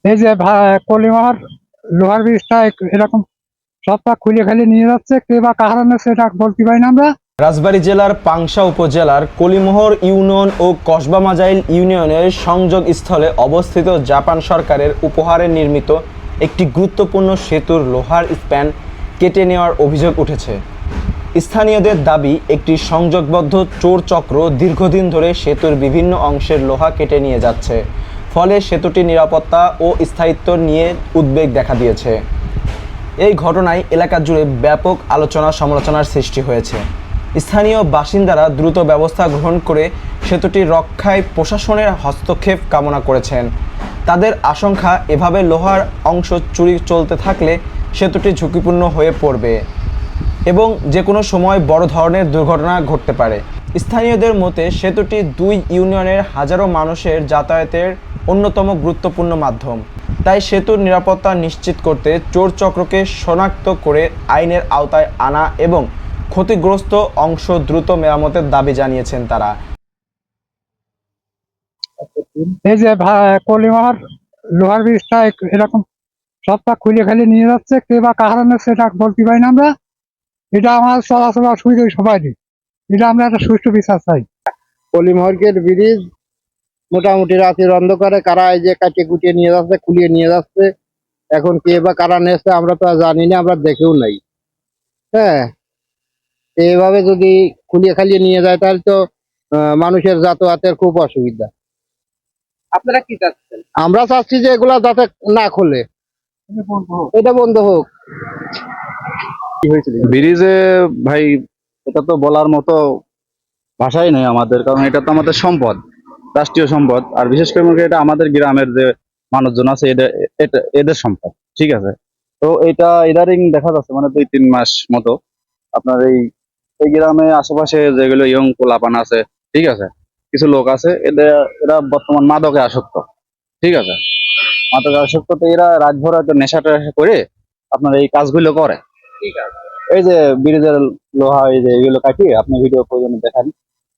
এই যে কলিমার লোহার ব্রিজটা এরকম সবটা খুলে খালি নিয়ে যাচ্ছে, কে বা কাহার সেটা বলতে পারি না আমরা। রাজবাড়ী জেলার পাংশা উপজেলার কলিমোহর ইউনিয়ন ও কসবা মাজাইল ইউনিয়নের সংযোগ স্থলে অবস্থিত জাপান সরকারের উপহারে নির্মিত একটি গুরুত্বপূর্ণ সেতুর লোহার স্প্যান কেটে নেওয়ার অভিযোগ উঠেছে। স্থানীয়দের দাবি, একটি সংযোগবদ্ধ চোর চক্র দীর্ঘদিন ধরে সেতুর বিভিন্ন অংশের লোহা কেটে নিয়ে যাচ্ছে, ফলে সেতুটির নিরাপত্তা ও স্থায়িত্ব নিয়ে উদ্বেগ দেখা দিয়েছে। এই ঘটনায় এলাকা জুড়ে ব্যাপক আলোচনা সমালোচনার সৃষ্টি হয়েছে। স্থানীয় বাসিন্দারা দ্রুত ব্যবস্থা গ্রহণ করে সেতুটি রক্ষায় প্রশাসনের হস্তক্ষেপ কামনা করেছেন। তাদের আশঙ্কা, এভাবে লোহার অংশ চুরি চলতে থাকলে সেতুটি ঝুঁকিপূর্ণ হয়ে পড়বে এবং যে কোনো সময় বড় ধরনের দুর্ঘটনা ঘটতে পারে। স্থানীয়দের মতে সেতুটি দুই ইউনিয়নের হাজারো মানুষের যাতায়াতের অন্যতম গুরুত্বপূর্ণ মাধ্যম। তাই সেতুর নিরাপত্তা নিশ্চিত করতে চোর চক্রকে শনাক্ত করে আইনের আওতায় আনা এবং ক্ষতিগ্রস্ত অংশ দ্রুত মেরামতের দাবি জানিয়েছেন তারা। এই যে কলিমার লোহার ব্রিজটা এরকম সবটা খুলে খালি নিয়ে যাচ্ছে, কে বা কাহার সেটা বলতে পারি না আমরা। এটা আমার চলাচল অসুবিধা সবাই, এটা আমরা একটা সুষ্ঠু বিচার চাই। কলিমহরকের ব্রিজ মোটামুটি রাতের অন্ধকারে কারা এই যে কাটিয়ে কুটিয়ে নিয়ে যাচ্ছে, খুলিয়ে নিয়ে যাচ্ছে। এখন কে বা কারা নিয়েছে আমরা তো জানি না, আমরা দেখেও নাই। হ্যাঁ, এইভাবে যদি খুলিয়ে খালিয়ে নিয়ে যায় তাহলে তো মানুষের যাতায়াতের খুব অসুবিধা। আপনারা কি চাচ্ছেন? আমরা চাচ্ছি যে এগুলা যাতে না খোলে, এটা বন্ধ হোক। ব্রিজে ভাই, এটা তো বলার মতো ভাষাই নেই আমাদের, কারণ এটা তো আমাদের সম্পদ, রাষ্ট্রীয় সম্পদ। আর বিশেষ করে এটা আমাদের গ্রামের যে মানুষজন আছে এদের সম্পদ, ঠিক আছে। তো এটা ইদারিং দেখা যাচ্ছে মানে 2-3 মাস মতো আপনার এই গ্রামে আশেপাশে যেগুলো ইয়ং পোলাপান আছে, ঠিক আছে, কিছু লোক আছে, এরা বর্তমান মাদকে আসক্ত, ঠিক আছে। মাদকে আসক্ত, তো এরা রাতভর একটা নেশা টেশা করে আপনার এই কাজগুলো করে। ঠিক আছে। এই যে ব্রিজের লোহা, এই যে এগুলো কাটিয়ে আপনি ভিডিও প্রয়োজনে দেখান,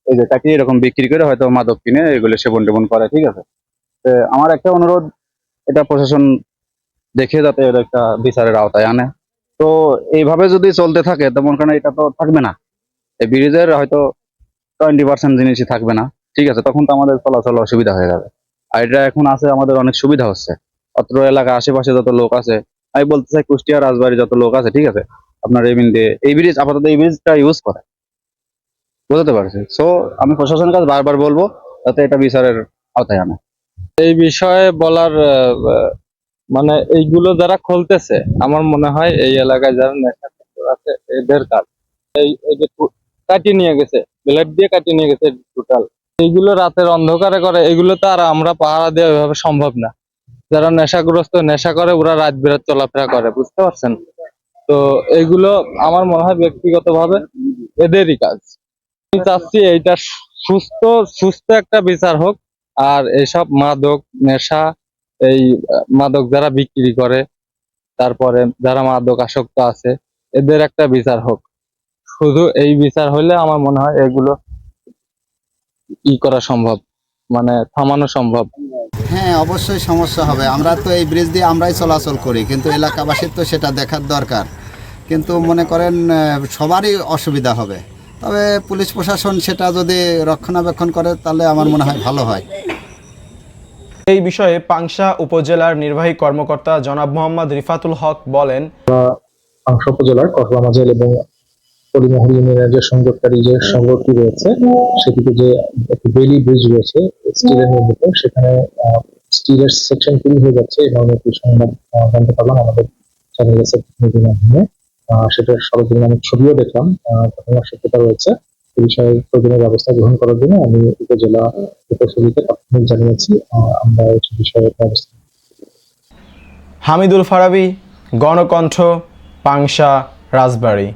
এই যে কাটিয়ে এরকম বিক্রি করে হয়তো মাদক কিনে এগুলো সেবন টেবন করে, ঠিক আছে। তো আমার একটা অনুরোধ, এটা প্রশাসন দেখে যাতে এর একটা বিচারের আওতায় আনে। তো এইভাবে যদি চলতে থাকে তেমন কারণ এটা তো থাকবে না, এই ব্রিজের হয়তো 20% জিনিসই থাকবে না, ঠিক আছে। তখন তো আমাদের চলাচল অসুবিধা হয়ে যাবে। আর এটা এখন আছে, আমাদের অনেক সুবিধা হচ্ছে। অত্র এলাকা আশেপাশে যত লোক আছে, আমি বলতে চাই কুষ্টিয়া রাজবাড়ি যত লোক আছে, ঠিক আছে, আপনার এই ব্রিজ আপাতত এই ব্রিজটা ইউজ করে, বুঝতে পারছি। সো আমি প্রশাসনের কাছে বারবার বলবো যাতে এটা বিচারের আওতায় আনে। এই বিষয়ে বলার মানে এইগুলো যারা খুলতেছে, আমার মনে হয় এই এলাকায় যারা নেশা আছে এদের কাজ। এই যে কাটিয়ে নিয়ে গেছে, ব্লেড দিয়ে কাটিয়ে নিয়ে গেছে টোটাল, এইগুলো রাতের অন্ধকারে করে, এগুলো তো আর আমরা পাহারা দেওয়া এভাবে সম্ভব না। যারা নেশাগ্রস্ত নেশা করে ওরা রাত বিরাত চলাফেরা করে, বুঝতে পারছেন। তো এইগুলো আমার মনে হয় ব্যক্তিগতভাবে এদেরই কাজ। আমি চাচ্ছি এইটা সুস্থ একটা বিচার হোক। আর এইসব মাদক নেশা, এই মাদক যারা বিক্রি করে, তারপরে যারা মাদক আসক্ত আছে, এদের একটা বিচার হোক। শুধু এই বিচার হলে আমার মনে হয় এগুলো করা সম্ভব, মানে থামানো সম্ভব। হ্যাঁ, অবশ্যই সমস্যা হবে। আমরা তো এই ব্রিজ দিয়ে আমরাই চলাচল করি, কিন্তু এলাকাবাসীর তো সেটা দেখার দরকার। কিন্তু মনে করেন সবারই অসুবিধা হবে। তবে পুলিশ প্রশাসন সেটা যদি রক্ষণাবেক্ষণ করে তাহলে আমার মনে হয় ভালো হয়। এই বিষয়ে পাংশা উপজেলার নির্বাহী কর্মকর্তা জনাব মোহাম্মদ রিফাতুল হক বলেন, পাংশা উপজেলার কসবা মাজাইল এবং কলিমোহর ইউনিয়নের যে সংযোগকারী যে সংযোগটি রয়েছে, সেটিতে যে একটি বেলি ব্রিজ রয়েছে স্টিলের নির্মিত, সেখানে স্টিলের সেকশন চুরি হয়ে যাচ্ছে এবং একটি সংবাদ জানতে পারলাম আমাদের চ্যানেলের প্রতিনিধির মাধ্যমে। সেটার সরজমিনে আমি ছবিও দেখলাম, ঘটনার সত্যতা রয়েছে। এই বিষয়ে প্রয়োজনীয় ব্যবস্থা গ্রহণ করার জন্য আমি উপজেলা প্রকৌশলীকে প্রাথমিক জানিয়েছি। আমরা এই বিষয়ে ব্যবস্থা। হামিদুল ফারাবী, গণকণ্ঠ, পাংশা, রাজবাড়ী।